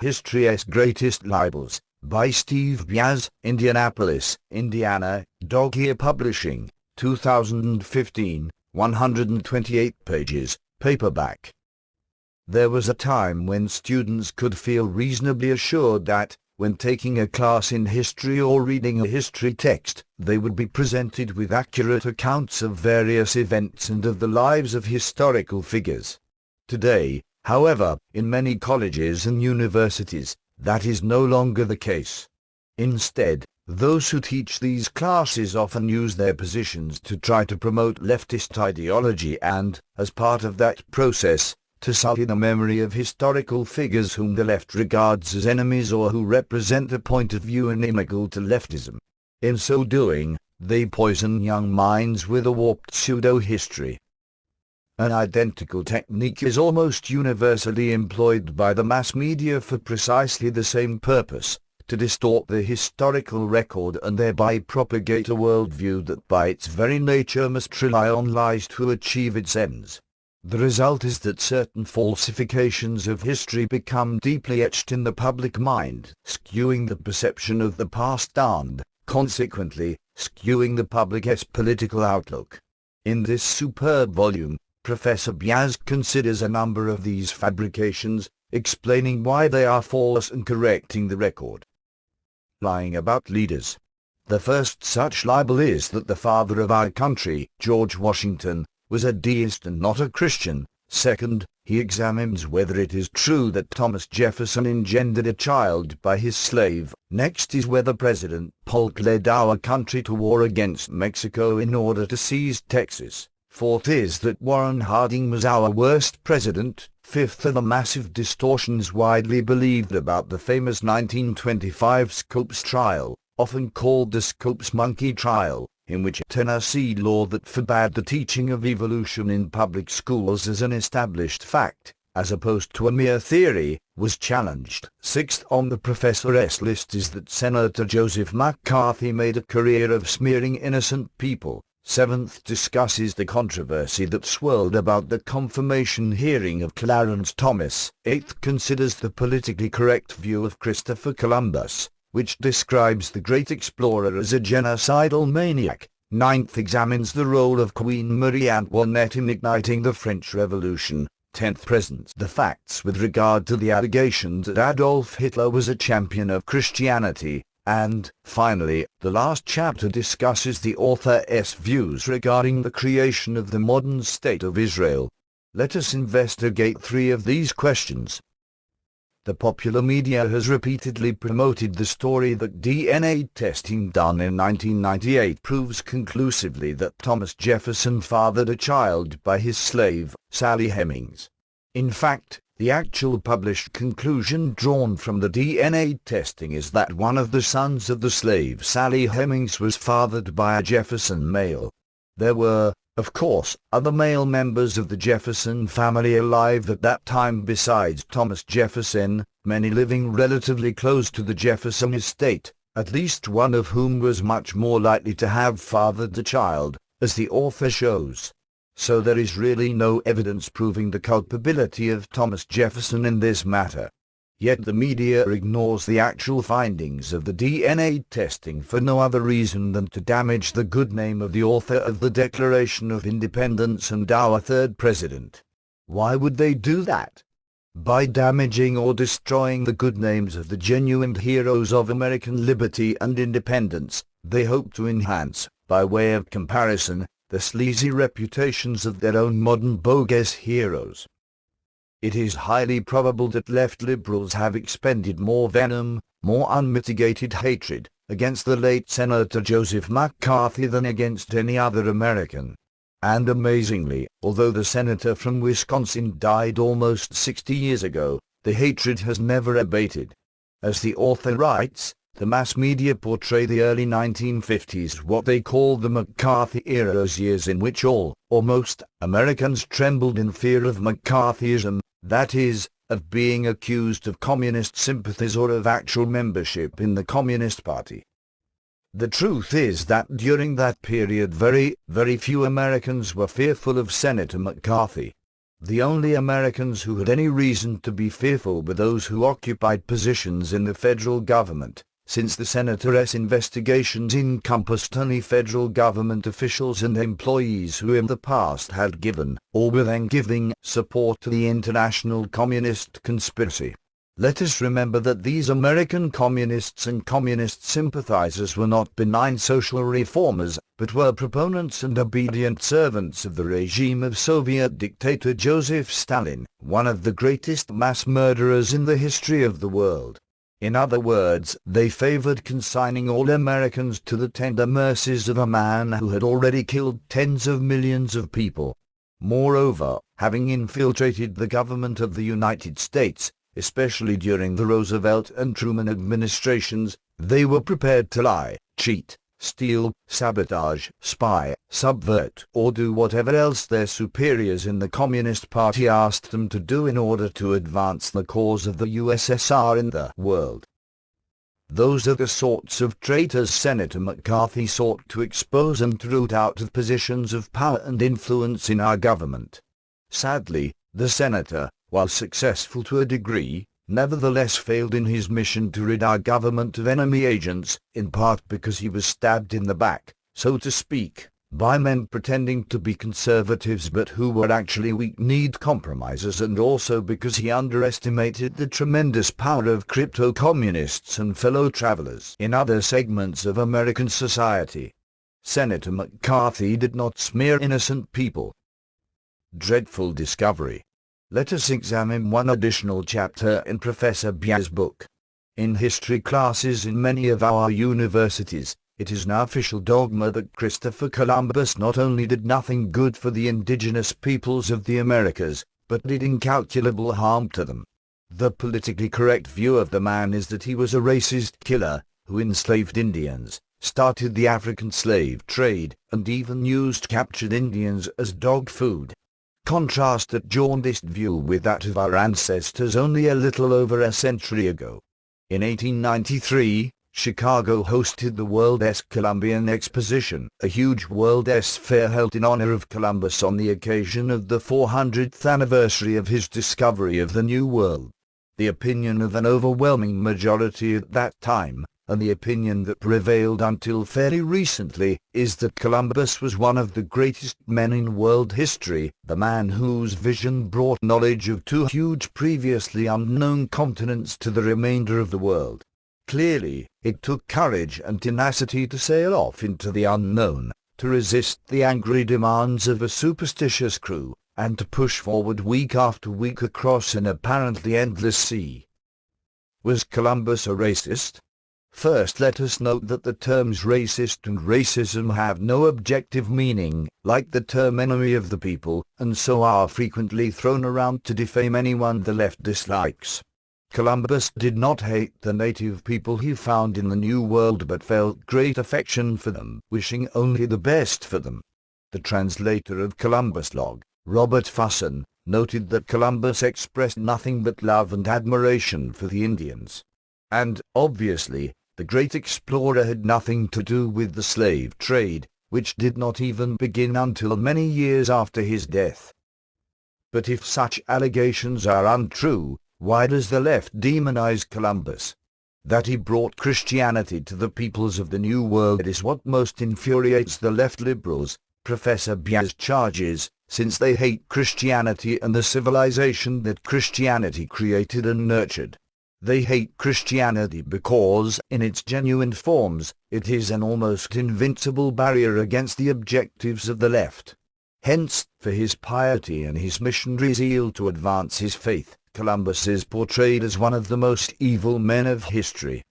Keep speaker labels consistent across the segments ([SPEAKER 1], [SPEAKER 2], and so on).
[SPEAKER 1] History's Greatest Libels, by Steve Byas, Indianapolis, Indiana, Dog Ear Publishing, 2015, 128 pages, paperback. There was a time when students could feel reasonably assured that, when taking a class in history or reading a history text, they would be presented with accurate accounts of various events and of the lives of historical figures. Today, however, in many colleges and universities, that is no longer the case. Instead, those who teach these classes often use their positions to try to promote leftist ideology and, as part of that process, to sully the memory of historical figures whom the left regards as enemies or who represent a point of view inimical to leftism. In so doing, they poison young minds with a warped pseudo-history. An identical technique is almost universally employed by the mass media for precisely the same purpose, to distort the historical record and thereby propagate a worldview that by its very nature must rely on lies to achieve its ends. The result is that certain falsifications of history become deeply etched in the public mind, skewing the perception of the past and, consequently, skewing the public's political outlook. In this superb volume, Professor Byas considers a number of these fabrications, explaining why they are false and correcting the record. Lying about leaders. The first such libel is that the father of our country, George Washington, was a deist and not a Christian. Second, he examines whether it is true that Thomas Jefferson engendered a child by his slave. Next is whether President Polk led our country to war against Mexico in order to seize Texas. Fourth is that Warren Harding was our worst president. Fifth are the massive distortions widely believed about the famous 1925 Scopes trial, often called the Scopes monkey trial, in which a Tennessee law that forbade the teaching of evolution in public schools as an established fact, as opposed to a mere theory, was challenged. Sixth on the professor's list is that Senator Joseph McCarthy made a career of smearing innocent people. Seventh discusses the controversy that swirled about the confirmation hearing of Clarence Thomas. Eighth considers the politically correct view of Christopher Columbus, which describes the great explorer as a genocidal maniac. Ninth examines the role of Queen Marie Antoinette in igniting the French Revolution. 10th presents the facts with regard to the allegations that Adolf Hitler was a champion of Christianity. And, finally, the last chapter discusses the author's views regarding the creation of the modern State of Israel. Let us investigate three of these questions. The popular media has repeatedly promoted the story that DNA testing done in 1998 proves conclusively that Thomas Jefferson fathered a child by his slave, Sally Hemings. In fact, the actual published conclusion drawn from the DNA testing is that one of the sons of the slave Sally Hemings was fathered by a Jefferson male. There were, of course, other male members of the Jefferson family alive at that time besides Thomas Jefferson, many living relatively close to the Jefferson estate, at least one of whom was much more likely to have fathered the child, as the author shows. So there is really no evidence proving the culpability of Thomas Jefferson in this matter. Yet the media ignores the actual findings of the DNA testing for no other reason than to damage the good name of the author of the Declaration of Independence and our third president. Why would they do that? By damaging or destroying the good names of the genuine heroes of American liberty and independence, they hope to enhance, by way of comparison, the sleazy reputations of their own modern bogus heroes. It is highly probable that left liberals have expended more venom, more unmitigated hatred, against the late Senator Joseph McCarthy than against any other American. And amazingly, although the senator from Wisconsin died almost 60 years ago, the hatred has never abated. As the author writes, the mass media portray the early 1950s, what they call the McCarthy era, as years in which all, or most, Americans trembled in fear of McCarthyism, that is, of being accused of communist sympathies or of actual membership in the Communist Party. The truth is that during that period very few Americans were fearful of Senator McCarthy. The only Americans who had any reason to be fearful were those who occupied positions in the federal government, since the senator's investigations encompassed only federal government officials and employees who in the past had given, or were then giving, support to the international communist conspiracy. Let us remember that these American communists and communist sympathizers were not benign social reformers, but were proponents and obedient servants of the regime of Soviet dictator Joseph Stalin, one of the greatest mass murderers in the history of the world. In other words, they favored consigning all Americans to the tender mercies of a man who had already killed tens of millions of people. Moreover, having infiltrated the government of the United States, especially during the Roosevelt and Truman administrations, they were prepared to lie, cheat, steal, sabotage, spy, subvert, or do whatever else their superiors in the Communist Party asked them to do in order to advance the cause of the USSR in the world. Those are the sorts of traitors Senator McCarthy sought to expose and to root out of positions of power and influence in our government. Sadly, the senator, while successful to a degree, nevertheless failed in his mission to rid our government of enemy agents, in part because he was stabbed in the back, so to speak, by men pretending to be conservatives but who were actually weak-kneed compromisers, and also because he underestimated the tremendous power of crypto-communists and fellow travelers in other segments of American society. Senator McCarthy did not smear innocent people. Dreadful discovery. Let us examine one additional chapter in Professor Byas' book. In history classes in many of our universities, it is an official dogma that Christopher Columbus not only did nothing good for the indigenous peoples of the Americas, but did incalculable harm to them. The politically correct view of the man is that he was a racist killer, who enslaved Indians, started the African slave trade, and even used captured Indians as dog food. Contrast that jaundiced view with that of our ancestors only a little over a century ago. In 1893, Chicago hosted the World's Columbian Exposition, a huge World's fair held in honor of Columbus on the occasion of the 400th anniversary of his discovery of the New World. The opinion of an overwhelming majority at that time, and the opinion that prevailed until fairly recently, is that Columbus was one of the greatest men in world history, the man whose vision brought knowledge of two huge previously unknown continents to the remainder of the world. Clearly, it took courage and tenacity to sail off into the unknown, to resist the angry demands of a superstitious crew, and to push forward week after week across an apparently endless sea. Was Columbus a racist? First, let us note that the terms racist and racism have no objective meaning, like the term enemy of the people, and so are frequently thrown around to defame anyone the left dislikes. Columbus did not hate the native people he found in the New World, but felt great affection for them, wishing only the best for them. The translator of Columbus' log, Robert Fusson, noted that Columbus expressed nothing but love and admiration for the Indians. And, obviously, the great explorer had nothing to do with the slave trade, which did not even begin until many years after his death. But if such allegations are untrue, why does the left demonize Columbus? That he brought Christianity to the peoples of the New World is what most infuriates the left liberals, Professor Byas charges, since they hate Christianity and the civilization that Christianity created and nurtured. They hate Christianity because, in its genuine forms, it is an almost invincible barrier against the objectives of the left. Hence, for his piety and his missionary zeal to advance his faith, Columbus is portrayed as one of the most evil men of history.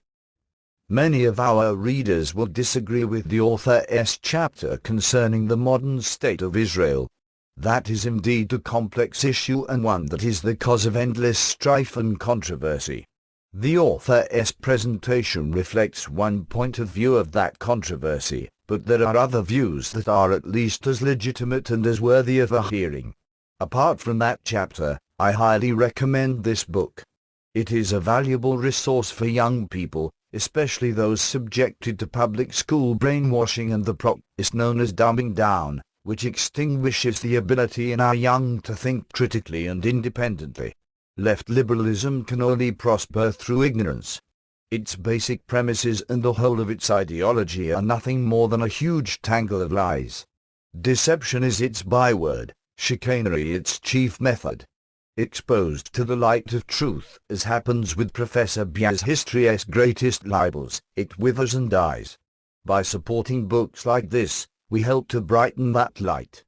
[SPEAKER 1] Many of our readers will disagree with the author's chapter concerning the modern state of Israel. That is indeed a complex issue and one that is the cause of endless strife and controversy. The author's presentation reflects one point of view of that controversy, but there are other views that are at least as legitimate and as worthy of a hearing. Apart from that chapter, I highly recommend this book. It is a valuable resource for young people, especially those subjected to public school brainwashing and the practice known as dumbing down, which extinguishes the ability in our young to think critically and independently. Left liberalism can only prosper through ignorance. Its basic premises and the whole of its ideology are nothing more than a huge tangle of lies. Deception is its byword, chicanery its chief method. Exposed to the light of truth, as happens with Professor Byas' history's greatest libels, it withers and dies. By supporting books like this, we help to brighten that light.